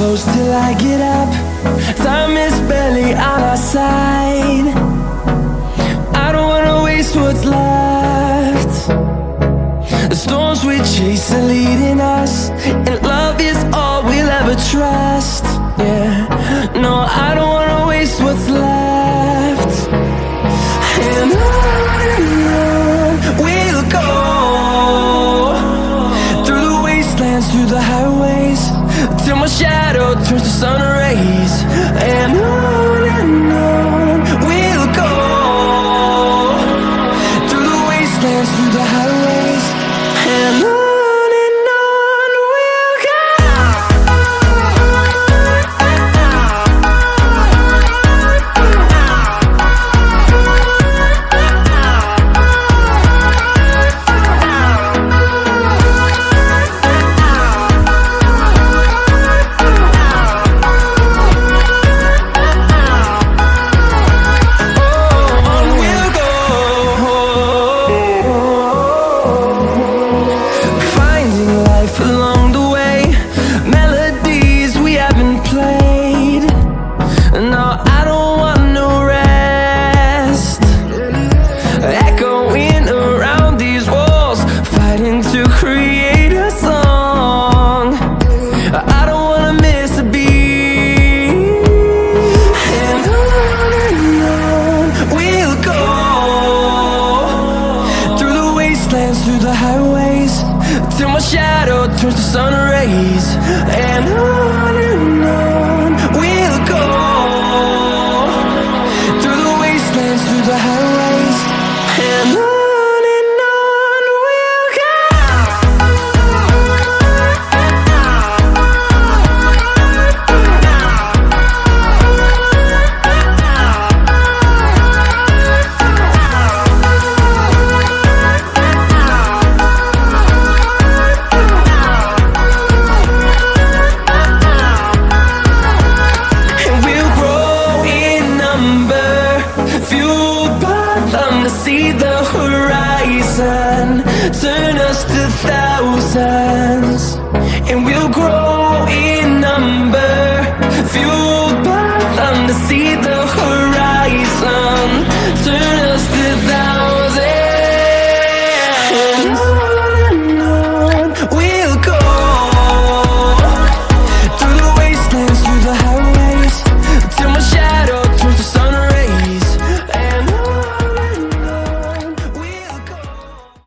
close till I get up. Time is barely on our side. I don't wanna waste what's left. The storms we chase are leading us, and love is all we'll ever trust. Yeah, no, I don't wanna waste what's left. And on we'll go, through the wastelands, through the highways, till my shadow turns to sun rays. And on we'll go, through the wastelands, through the highways, and on. Through the highways, till my shadow turns to sun rays. And on we'll go, through the wastelands, through the highways, and on. See the horizon turn us to thousands, and we'll grow in number, fueled by them to see the horizon turn